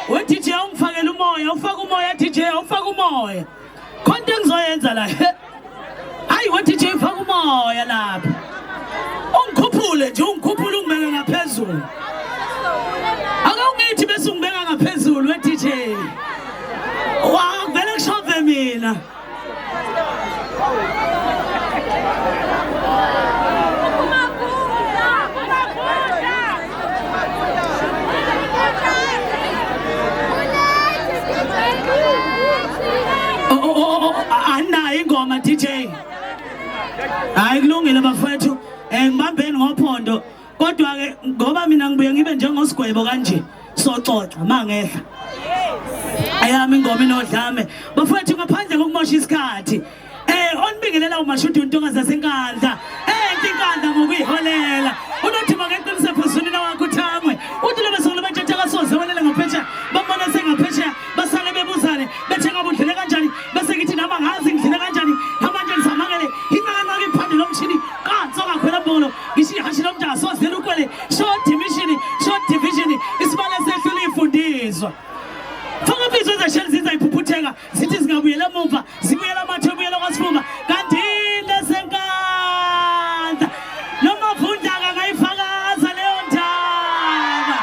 we DJ ungifakela umoya, ufaka umoya DJ, ufaka umoya. Konke engizoyenza la. Hayi we DJ ufaka umoya lapha. Ungikhuphule nje, ungikhuphule ungibeke ngaphezulu. Akungithi bese ungibeka ngaphezulu we DJ. Wa vele kushove mina. Anayi ingoma DJ. Hayi kulungile bafethu. Ngibambeni ngophondo. Kodwa ke ngoba mina ngibuye ngibe njengosigwebo kanje. Soxoxa mangehla. Ayami ingoma inodlame. Bafethu ngaphandle kokumosha isikhathi. Onibingelela umashudu untonga zasenkandla. Inkandla ngokuyiholela. Unothi makeqinise phezulina wakho uthamwe. Uthi lo besolo bathatha kasoze welele ngaphetsha. Bambona sengaphetsha basale bebuzane. Bethenga budlele kanjani? Bese ngithi nama ngazi ngidlele kanjani? Amanje ngisamangele. Ingana ke phande lomshini. Qatsoka khwela bolo. Ngishi hashilo mja soze lukwele. Short division. Isibale sehlule ifundiswa. Faka bizwe za Chelsea zayiphuphuthenga sithi singabuyela emuva sibuyela amathobuyela kwasifuma kanti lesenkandla noma vundaka ngayifakaza leyo ndaba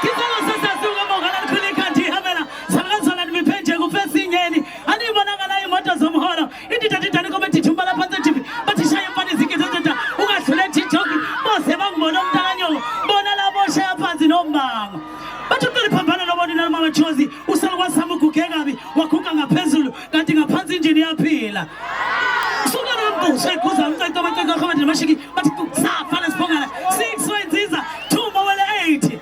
kisalo sesasuka mongala likhulu ikhandi ihamela sakazona nimiphenje kufesinyeni anibonakala imoto zomholo indidadidani komethi jumba lapha TV bathi shaya mfana izikizezenta ungadlule TikTok bose bangibona umntakanyoko bona labo shaya phansi nombango bathi uqiliphambana nobona noma machozi usalwa samugugekabi wakhunga ngaphezulu kanti ngaphansi injini yaphila suka nombuso ekuza umcento abaceka khamanje mashiki bathi safana sibongana 6 wenziza 2 mawele 8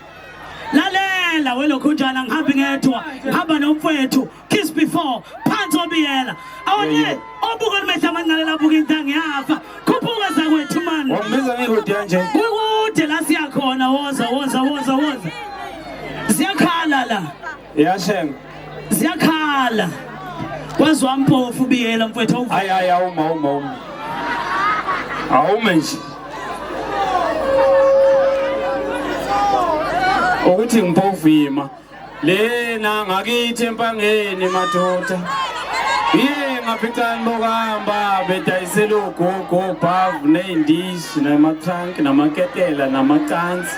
lalela welo kunjana ngihambi ngedwa ngihamba nomfowethu kiss before phansi obiyela awone obuka limehla mancalela buka intanga yafa khuphuka zakwethu man wambiza ngikude kanje kude la siyakhona woza ziyakhala la yashenga ziyakhala wazwa mpofu biyela mfowethu hayi awume nje ukuthi ngimpofu yima lena ngakithi empangeni madoda ngaphica ngokahamba bedayisela ugogo bhavu ney'ndishi namatrunk namaketela namacansi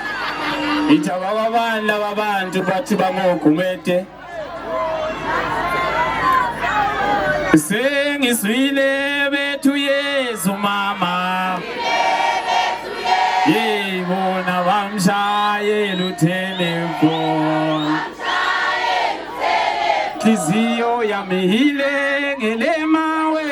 ithi abababani laba bantu bathi bangogumede sengiswile bethu Yesu mama yebona bamshayela utelefoni inhliziyo yami ilengele mawe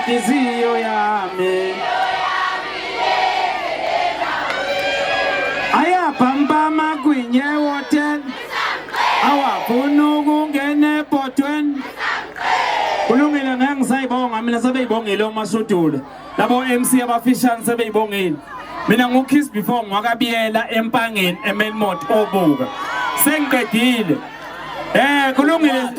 inhliziyo yami ayabhamba magwinye woten awafuna ukungena ebhodweni kulungile ngeke ngisayibonga mina sebeyibongile omasudula labo MC abafishane sebeyibongile mina ngukiss before ngwakabiyela empangeni eMelmont obuka sengiqedile kulungile